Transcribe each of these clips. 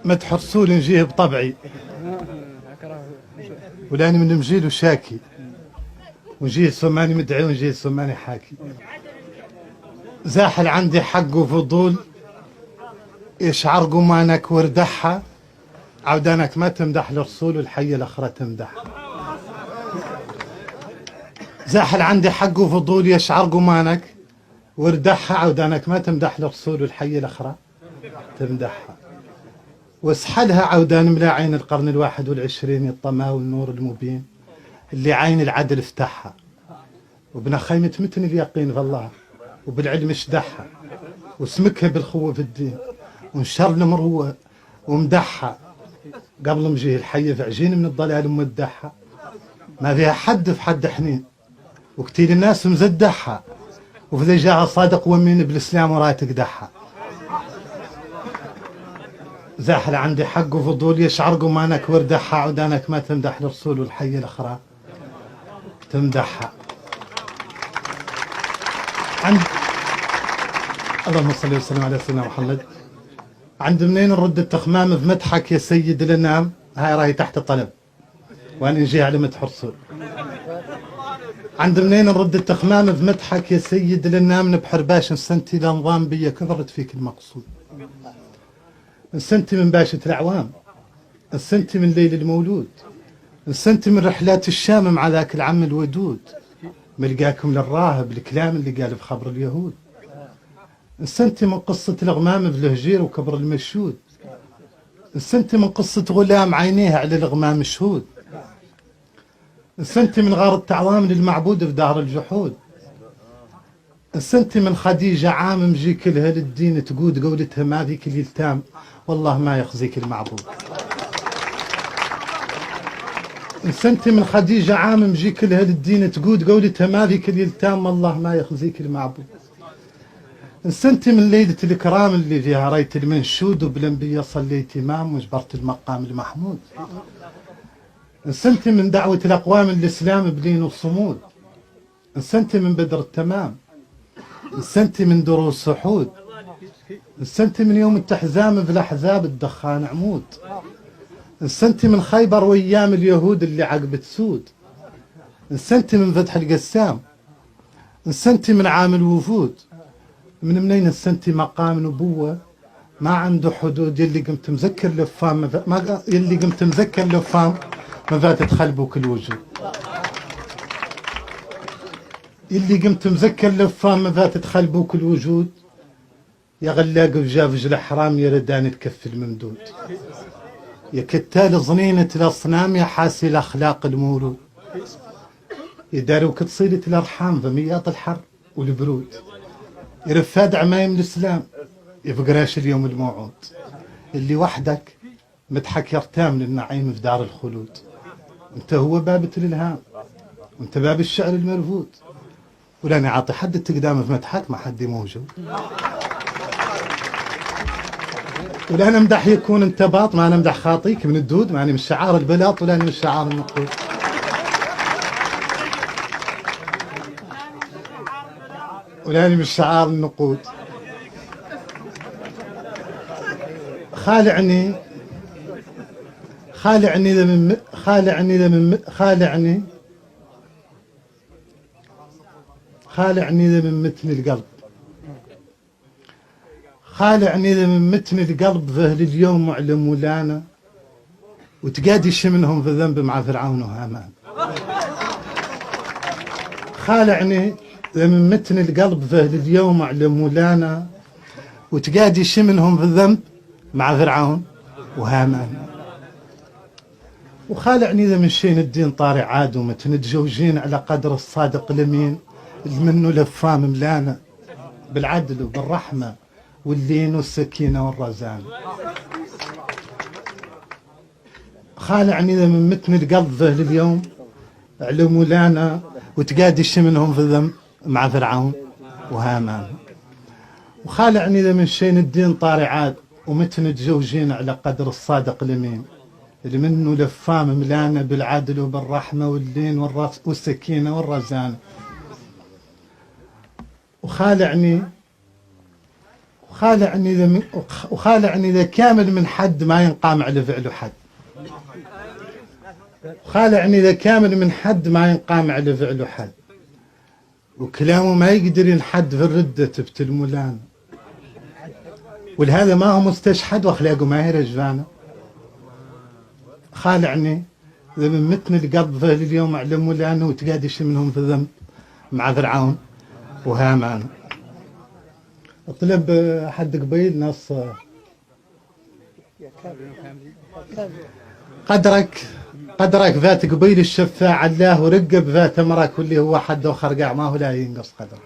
مدح رسول نجيه بطبعي، ولاني من مجيل وشاكي، ونجيه سماني مدعي ونجيه سماني حاكي. زاحل عندي حق وفضول، يشعر قمانك وردحها، عودانك ما تمدح الرسول والحية الأخرى تمدحها. زاحل عندي حق وفضول، يشعر قمانك وردحها، عودانك ما تمدح الرسول والحية الأخرى تمدحها. واسحلها عودان ملا عين القرن 21 الطما والنور المبين اللي عين العدل افتحها، وبنا خيمة متن اليقين في الله وبالعلم اشدحها، واسمكها بالخوة في الدين ونشر المروة ومدحها. قبل مجيه الحية في عجين من الضلال ومدحها، ما فيها حد في حد حنين وكتير الناس مزدحها، وفي ذي جاء صادق ومين بالإسلام وراي تقدحها. زاحل عندي حق وفضول، يشعر قمانك وردحها، عودانك ما تمدح الرسول والحية الأخرى تمدحها. اللهم صل وسلم على سيدنا محمد. عند منين نرد التخمام بمدحك يا سيد الانام؟ هاي راهي تحت طلب وانا نجي على مدح الرسول. عند منين نرد التخمام بمدحك يا سيد الانام؟ نبحر باش نسنتي لنظام بيا كثرت فيك المقصود، نسنتي من باشة الأعوام، نسنتي من ليل المولود، نسنتي من رحلات الشام مع ذاك العم الودود، ملقاكم للراهب الكلام اللي قال بخبر اليهود، نسنتي من قصة الغمام بالهجير وكبر المشهود، نسنتي من قصة غلام عينيها على الغمام شهود، نسنتي من غار التعوام للمعبود في دار الجحود، نسنتي من خديجة عام مجي كلها للدين تقود قولتها ما ذيك اليلتام والله ما يخزيك المعبود. نسنتي من خديجة عام مجي كلها للدين تقود قولتها ما ذيك اليلتام والله ما يخزيك المعبود. نسنتي من ليلة الإكرام اللي فيها ريت المنشود وبالأنبياء صليت إمام وجبرت المقام المحمود. نسنتي من دعوة الأقوام الإسلام بلين وصمود. نسنتي من بدر التمام، نسنتي من دروس سحود، نسنتي من يوم التحزام في الأحزاب الدخان عمود، نسنتي من خيبر وأيام اليهود اللي عقبت سود، نسنتي من فتح القسام، نسنتي من عام الوفود. من منين نسنتي مقام نبوة ما عنده حدود، يلي قمت مذكر لفام يلي قمت مذكر لفام ما فاتت خلبك الوجود، يلي قمت مذكر لفام ما فاتت خلبك الوجود. يا غلاق وجافج الحرام يا ردان تكفي الممدود، يا كتال ظنينة الأصنام يا حاسي الأخلاق المولود، يا داروك تصيلة الأرحام فمياط الحر والبرود، يا رفاد عمايم الإسلام يا فقراش اليوم الموعود، اللي وحدك مدحك يرتام للنعيم في دار الخلود. انت هو بابة الإلهام وانت باب الشعر المرفود، ولا نعطي حد التقدام في مدحك ما حد موجود، ولا نمدح يكون انت باط ما نمدح خاطيك من الدود، ماني من شعار البلاط ولا من شعار النقود. ولا من شعار النقود. خالعني خالعني ذا من خالعني ذا من خالعني خالعني ذا من متن القلب، خالعني ذا من متن القلب ذهل اليوم معلم ولانا، وتقادش منهم في الذنب مع فرعون وهامان. خالعني ذا من متن القلب ذهل اليوم معلم ولانا، وتقادش منهم في الذنب مع فرعون وهامان. وخالعني ذا من شين الدين طارع عاد ومتنتجوجين على قدر الصادق الامين اللي منه لفام ملانا بالعدل وبالرحمه واللين والسكينه والرزانه. خالعني ذا من متن القلب ذهل اليوم علم ولانا، وتقادش منهم في الذنب مع فرعون وهامان. وخالعني ذا من شين الدين طارع عاد ومتنتجوجين على قدر الصادق الامين اللي منه لفام ملانا بالعدل وبالرحمة واللين والسكينة والرزانة. وخالعني ذا كامل من حد ما ينقام على فعله حد. خالعني ذا كامل من حد ما ينقام على فعله حد. وكلامه ما يقدر ينحد في الردة تبت المولان. ولهذا ما هو مستشحد واخلاقه ما هي رجفانه. خالعني ذا من متن القلب اليوم على مولانه وتقادش منهم في الذنب مع فرعون وهامان. طلب حد قبيل نص قدرك ذات قبيل الشفاع الله ورقب ذات امرك واللي هو حد اخر قاع ما هو لا ينقص قدرك.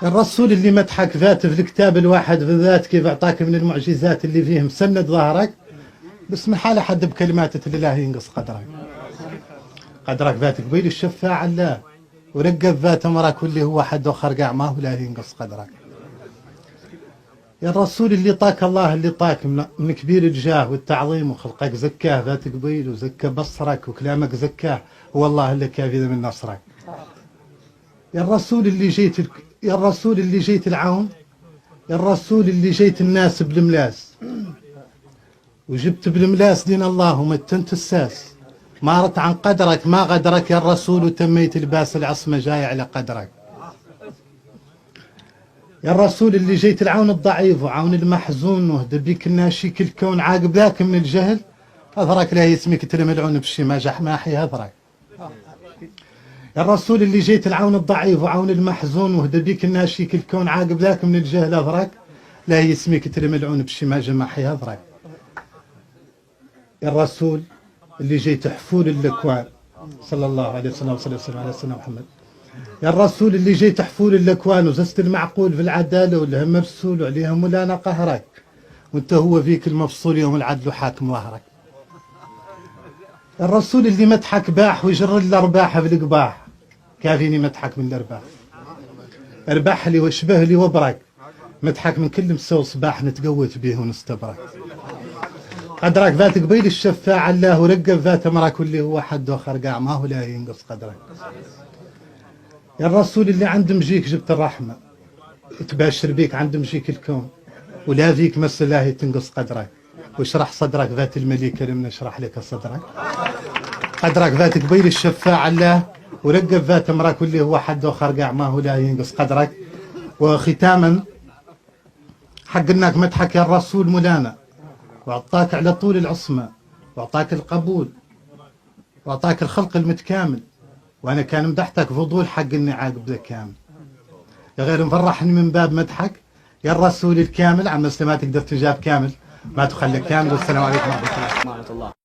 الرسول اللي مدحك ذات في الكتاب الواحد بالذات كيف اعطاك من المعجزات اللي فيه مسند ظهرك باسم حال حد بكلمات اللي لا ينقص قدرك. قدرك ذات قبيل الشفاع الله ورقب ذات امرك واللي هو حد اخر قاع ما هو لا ينقص قدرك. يا الرسول اللي طاك الله اللي طاك من كبير الجاه والتعظيم وخلقك زكاه ذات قبيل وزكى بصرك وكلامك زكاه هو الله اللي كافي من نصرك. يا الرسول اللي جيت العون. يا الرسول اللي جيت الناس بالملاس وجبت بالملاس دين الله ومتنت الساس. ما رت عن قدرك ما غدرك يا الرسول وتميت لباس العصمة جاي على قدرك. يا الرسول اللي جيت العون الضعيف وعون المحزون وهدى بيك الناشيك الكون عاقب ذاك من الجهل أثرك لا يسميك ترمي العون بشي ما جح ماحي أثرك. يا الرسول اللي جيت العون الضعيف وعون المحزون وهدى بيك الناشيك الكون عاقب ذاك من الجهل أثرك لا يسميك ترمي العون بشي ما جماحي أثرك. يا الرسول اللي جيت حفول الأكوان صلى الله عليه وسلم وصلى الله عليه وسلم محمد. يا الرسول اللي جيت حفول الأكوان وزست المعقول في العدالة والهم مرسول وعليها مولانا قهرك وانت هو فيك المفصول يوم العدل حاكم ظهرك. يا الرسول اللي مدحك باح ويجر الأرباح في القباح كافيني مدحك من الأرباح. ارباح لي واشبه لي وبرك مدحك من كل مسوى صباح نتقوت بيه ونستبرك. قدرك ذات قبيل الشفاع الله ورقب ذات امرك واللي هو حد اخر قاع ما هو لا ينقص قدرك. يا الرسول اللي عند مجيك جبت الرحمه تباشر بيك عند مجيك الكون ولا فيك مس الله تنقص قدرك واشرح صدرك ذات المليكه لمن اشرح لك صدرك. قدرك ذات قبيل الشفاع الله ورقب ذات امرك واللي هو حد اخر قاع ما هو لا ينقص قدرك. وختاما حق انك مدحك يا الرسول مولانا وأعطاك على طول العصمة وأعطاك القبول وأعطاك الخلق المتكامل وأنا كان مدحتك فضول حق إني عاقب ذا كامل. يا غير مفرحني من باب مدحك يا الرسول الكامل عن ما تقدر تجاب كامل ما تخليك كامل. والسلام عليكم ورحمة الله.